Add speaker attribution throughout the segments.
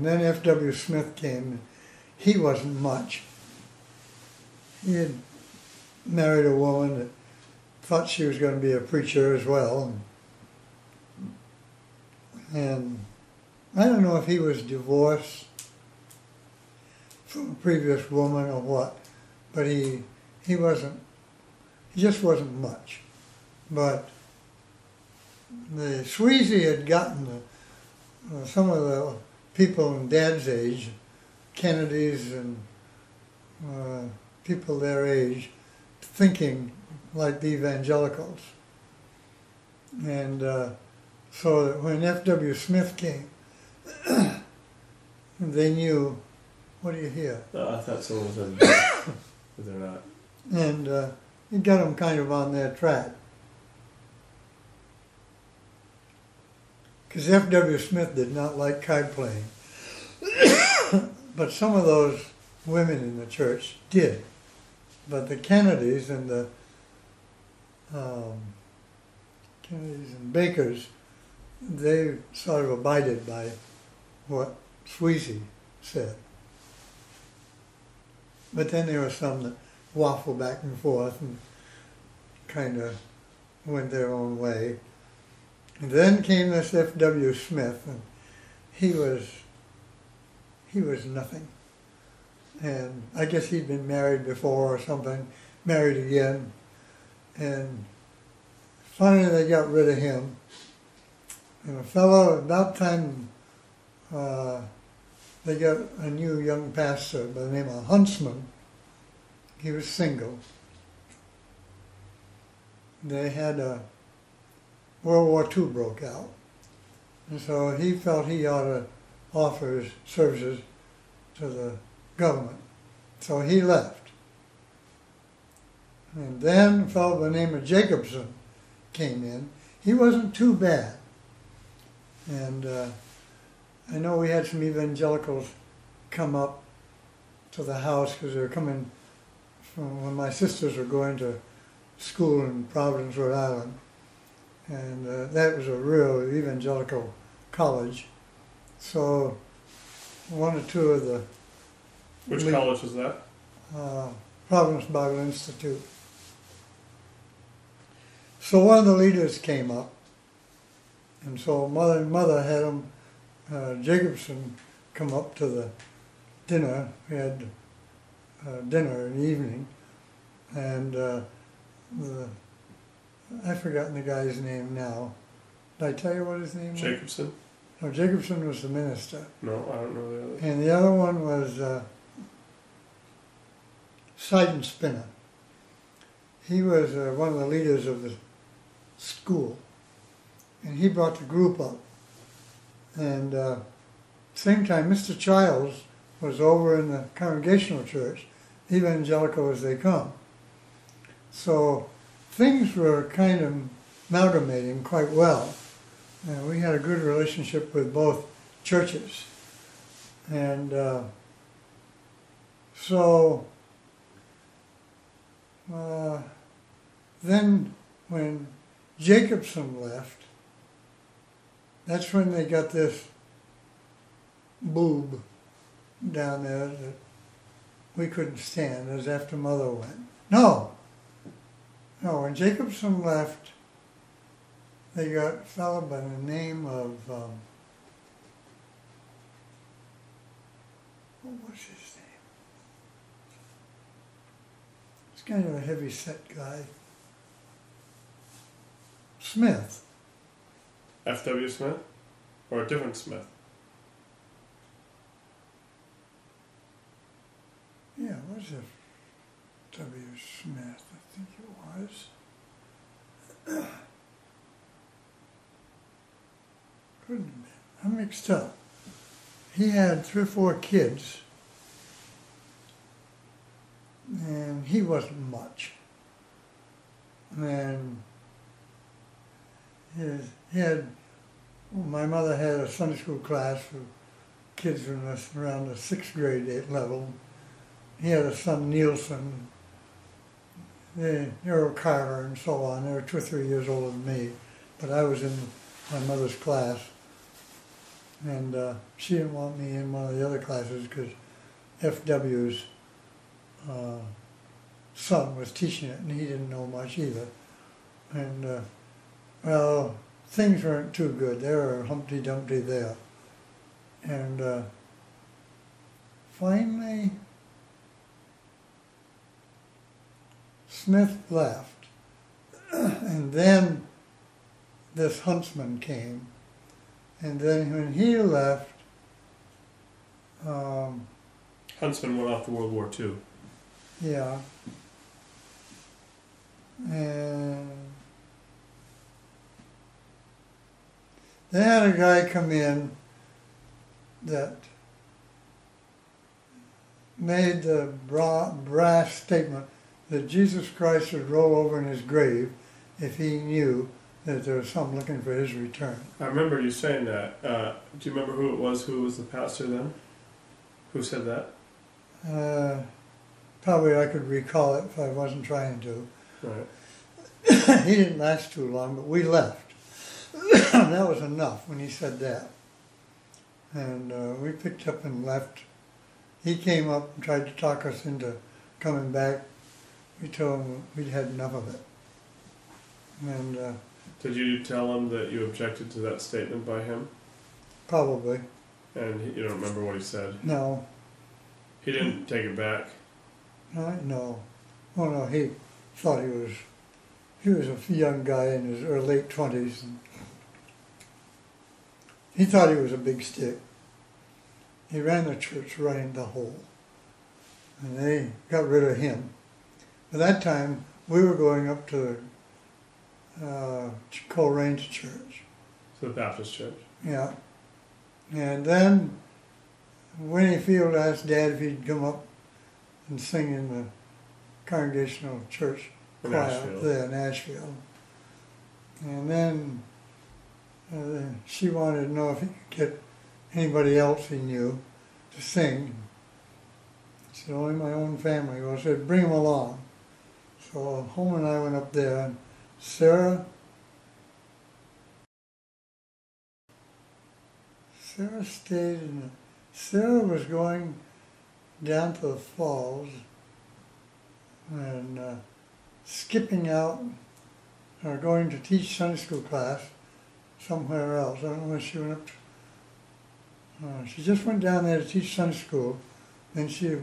Speaker 1: And then F.W. Smith came. He wasn't much. He had married a woman that thought she was going to be a preacher as well. And I don't know if he was divorced from a previous woman or what, but he just wasn't much. But the Sweezy had gotten some of the people in Dad's age, Kennedys and people their age, thinking like the evangelicals. And so that when F.W. Smith came, they knew, what do you hear?
Speaker 2: I thought someone said, but they're not.
Speaker 1: And it got them kind of on their track. Because F.W. Smith did not like card playing. But some of those women in the church did. But the Kennedys and the Kennedys and Bakers, they sort of abided by what Sweezy said. But then there were some that waffled back and forth and kind of went their own way. And then came this F.W. Smith, and he was nothing. And I guess he'd been married before or something, married again. And finally they got rid of him. And a fellow, about time they got a new young pastor by the name of Huntsman. He was single. They had World War II broke out. And so he felt he ought to offer his services to the government. So he left. And then a fellow by the name of Jacobson came in. He wasn't too bad. And I know we had some evangelicals come up to the house because they were coming from when my sisters were going to school in Providence, Rhode Island. And that was a real evangelical college. So one or two of the...
Speaker 2: Which college was that?
Speaker 1: Providence Bible Institute. So one of the leaders came up, and so mother had him, Jacobson, come up to the dinner. We had dinner in the evening, and I've forgotten the guy's name now. Did I tell you what his name was?
Speaker 2: Jacobson?
Speaker 1: No, Jacobson was the minister.
Speaker 2: No, I don't know the other.
Speaker 1: And the other one was Sidon Spinner. He was one of the leaders of the school. And he brought the group up. And same time, Mr. Childs was over in the Congregational Church, evangelical as they come. So things were kind of amalgamating quite well. And we had a good relationship with both churches. And so then when Jacobson left, that's when they got this boob down there that we couldn't stand. It was after Mother went. No, when Jacobson left, they got a fellow by the name of, what was his name? He's kind of a heavy-set guy. Smith.
Speaker 2: F.W. Smith? Or a different Smith?
Speaker 1: Yeah, it was F.W. Smith, I think it was. Couldn't have been. I'm mixed up. He had 3 or 4 kids, and he wasn't much. And my mother had a Sunday school class for kids around the 6th grade level. He had a son, Nielsen, Earl Carter, and so on. They were 2 or 3 years older than me, but I was in my mother's class. And she didn't want me in one of the other classes because FW's son was teaching it, and he didn't know much either. And well, things weren't too good. They were Humpty Dumpty there. And finally, Smith left, and then this Huntsman came, and then when he left,
Speaker 2: Huntsman went off to World War II.
Speaker 1: yeah, and they had a guy come in that made the brass statement that Jesus Christ would roll over in his grave if he knew that there was someone looking for his return.
Speaker 2: I remember you saying that. Do you remember who it was? Who was the pastor then? Who said that?
Speaker 1: Probably I could recall it if I wasn't trying to.
Speaker 2: Right.
Speaker 1: He didn't last too long, but we left. That was enough when he said that. And we picked up and left. He came up and tried to talk us into coming back. We told him we'd had enough of it. And
Speaker 2: did you tell him that you objected to that statement by him?
Speaker 1: probably,
Speaker 2: And you don't remember what he said?
Speaker 1: no.
Speaker 2: He didn't take it back?
Speaker 1: No. Oh no, he thought he was a young guy in his late 20s. And he thought he was a big stick. He ran the church running the whole. And they got rid of him. By that time, we were going up to Colerane's church.
Speaker 2: To the Baptist church?
Speaker 1: Yeah. And then Winnie Field asked Dad if he'd come up and sing in the Congregational Church
Speaker 2: In
Speaker 1: choir
Speaker 2: Asheville.
Speaker 1: there in Asheville. And then she wanted to know if he could get anybody else he knew to sing. She said, only my own family. Well, I said, bring them along. So Home and I went up there, and Sarah stayed in the, Sarah was going down to the falls and skipping out or going to teach Sunday school class somewhere else. I don't know where she went up to. She just went down there to teach Sunday school, then she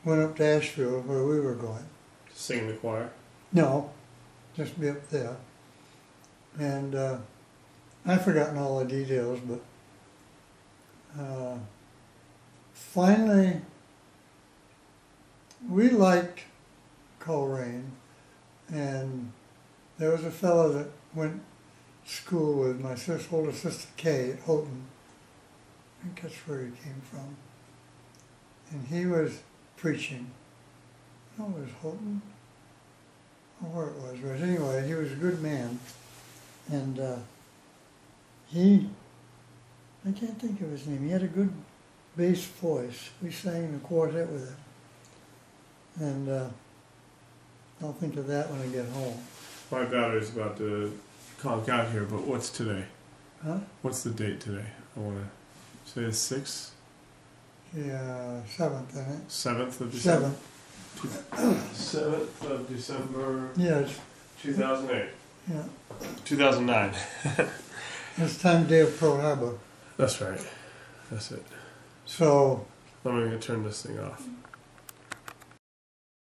Speaker 1: went up to Asheville where we were going.
Speaker 2: To sing in the choir?
Speaker 1: No, just be up there. And I've forgotten all the details, but finally we liked Coleraine, and there was a fellow that went to school with my older sister Kay at Houghton. I think that's where he came from. And he was preaching. No, it was Houghton. I don't know where it was, but anyway, he was a good man. And I can't think of his name. He had a good bass voice. We sang in a quartet with him. And I'll think of that when I get home.
Speaker 2: My battery's about to conk out here, but what's today?
Speaker 1: Huh?
Speaker 2: What's the date today? I want to say the 6th?
Speaker 1: Yeah, 7th, I think.
Speaker 2: 7th of December?
Speaker 1: 7th.
Speaker 2: 7th of December,
Speaker 1: Yes.
Speaker 2: 2008.
Speaker 1: Yeah.
Speaker 2: 2009.
Speaker 1: It's time day of Pearl Harbor.
Speaker 2: That's right. That's it.
Speaker 1: So
Speaker 2: I'm going to turn this thing off.